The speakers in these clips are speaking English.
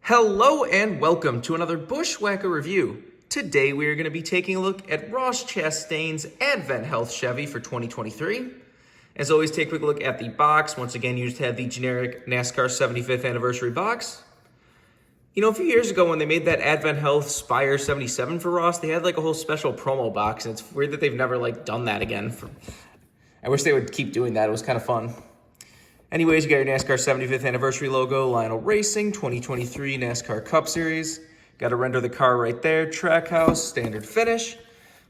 Hello and welcome to another BWhacker review. Today we are going to be taking a look at Ross Chastain's Advent Health Chevy for 2023. As always, take a quick look at the box. Once again, you just had the generic NASCAR 75th anniversary box. You know, a few years ago when they made that Advent Health Spire 77 for Ross, they had like a whole special promo box, and it's weird that they've never done that again. I wish they would keep doing that. It was kind of fun. Anyways, you got your NASCAR 75th anniversary logo, Lionel Racing, 2023 NASCAR Cup Series. Got to render the car right there, Trackhouse, standard finish.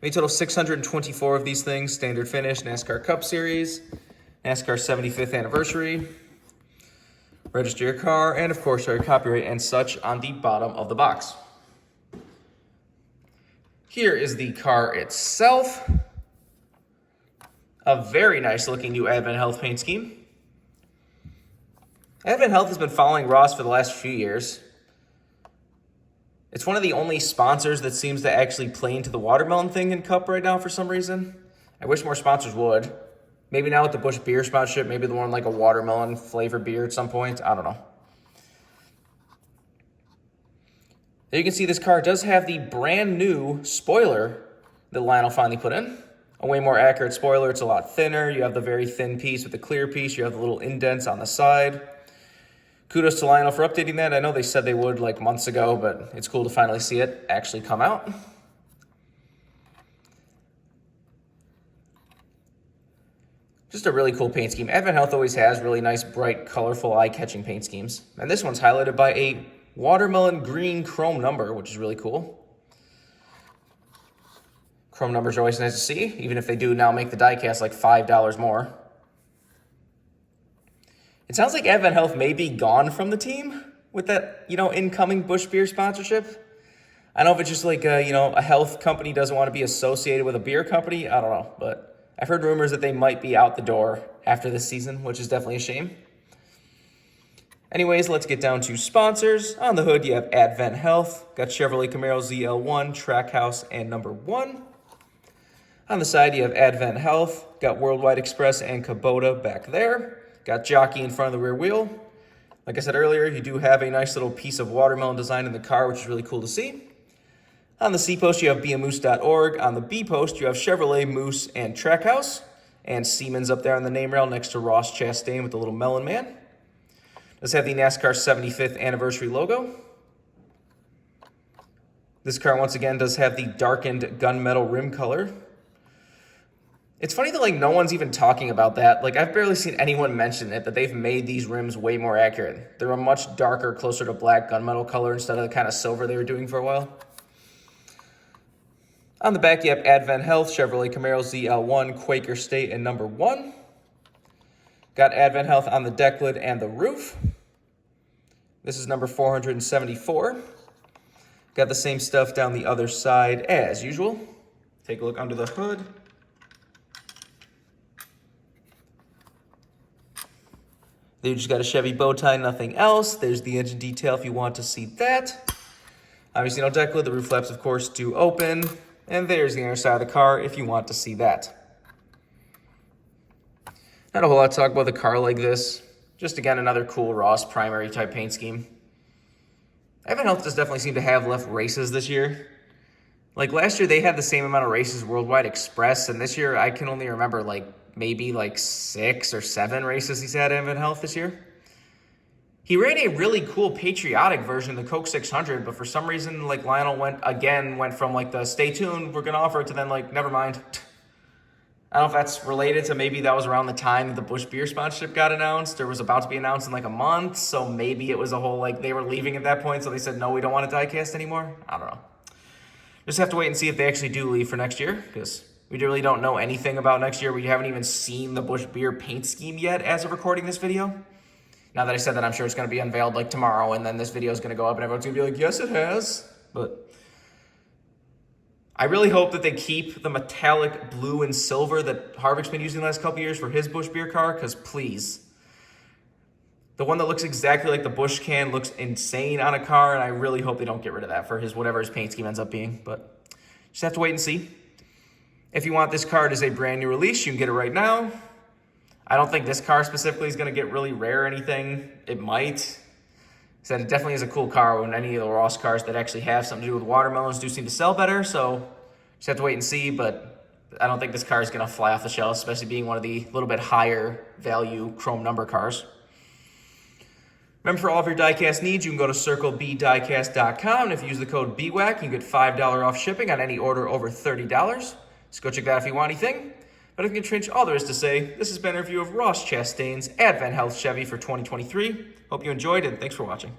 Made total 624 of these things, standard finish, NASCAR Cup Series, NASCAR 75th anniversary. Register your car, and of course, your copyright and such on the bottom of the box. Here is the car itself. A very nice looking new Advent Health paint scheme. Advent Health has been following Ross for the last few years. It's one of the only sponsors that seems to actually play into the watermelon thing in Cup right now for some reason. I wish more sponsors would. Maybe now with the Busch beer sponsorship, maybe the one like a watermelon flavor beer at some point. I don't know. There you can see this car does have the brand new spoiler that Lionel finally put in. A way more accurate spoiler. It's a lot thinner. You have the very thin piece with the clear piece. You have the little indents on the side. Kudos to Lionel for updating that. I know they said they would like months ago, but it's cool to finally see it actually come out. Just a really cool paint scheme. Advent Health always has really nice, bright, colorful, eye-catching paint schemes. And this one's highlighted by a watermelon green chrome number, which is really cool. Chrome numbers are always nice to see, even if they do now make the diecast like $5 more. It sounds like Advent Health may be gone from the team with that, incoming Busch beer sponsorship. I don't know if it's just like, a health company doesn't want to be associated with a beer company. I don't know, but I've heard rumors that they might be out the door after this season, which is definitely a shame. Anyways, let's get down to sponsors. On the hood, you have Advent Health. Got Chevrolet Camaro ZL1, Trackhouse, and number 1. On the side, you have Advent Health. Got Worldwide Express and Kubota back there. Got jockey in front of the rear wheel. Like I said earlier, you do have a nice little piece of watermelon design in the car, which is really cool to see. On the C post, you have beamoose.org. On the B post, you have Chevrolet, Moose, and Trackhouse. And Siemens up there on the name rail next to Ross Chastain with the little melon man. Does have the NASCAR 75th anniversary logo. This car, once again, does have the darkened gunmetal rim color. It's funny that, no one's even talking about that. I've barely seen anyone mention it, that they've made these rims way more accurate. They're a much darker, closer to black gunmetal color instead of the kind of silver they were doing for a while. On the back, you have Advent Health, Chevrolet Camaro ZL1, Quaker State, and number 1. Got Advent Health on the deck lid and the roof. This is number 474. Got the same stuff down the other side as usual. Take a look under the hood. They just got a Chevy bow tie, nothing else. There's the engine detail if you want to see that. Obviously no deck lid. The roof flaps, of course, do open. And there's the inner side of the car if you want to see that. Not a whole lot to talk about the car like this. Just, again, another cool Ross primary type paint scheme. Advent Health does definitely seem to have left races this year. Last year, they had the same amount of races Worldwide Express. And this year, I can only remember, maybe 6 or 7 races he's had at Advent Health this year. He ran a really cool patriotic version of the Coke 600, but for some reason, Lionel went from the stay tuned, we're going to offer it, to then never mind. I don't know if that's related to maybe that was around the time that the Busch beer sponsorship got announced or was about to be announced in a month, so maybe it was a whole they were leaving at that point, so they said, no, we don't want a diecast anymore. I don't know. Just have to wait and see if they actually do leave for next year, because we really don't know anything about next year. We haven't even seen the Busch beer paint scheme yet as of recording this video. Now that I said that, I'm sure it's going to be unveiled tomorrow, and then this video is going to go up, and everyone's going to be like, yes, it has. But I really hope that they keep the metallic blue and silver that Harvick's been using the last couple years for his Busch beer car, because please. The one that looks exactly like the Busch can looks insane on a car, and I really hope they don't get rid of that for whatever his paint scheme ends up being. But just have to wait and see. If you want this car as a brand new release, you can get it right now. I don't think this car specifically is going to get really rare or anything. It might. said it definitely is a cool car when any of the Ross cars that actually have something to do with watermelons do seem to sell better. So just have to wait and see, but I don't think this car is going to fly off the shelf, especially being one of the little bit higher value chrome number cars. Remember, for all of your diecast needs, you can go to circlebdiecast.com, and if you use the code BWhack, you get $5 off shipping on any order over $30. So go check that out if you want anything. But I think pretty much all there is to say. This has been a review of Ross Chastain's Advent Health Chevy for 2023. Hope you enjoyed, and thanks for watching.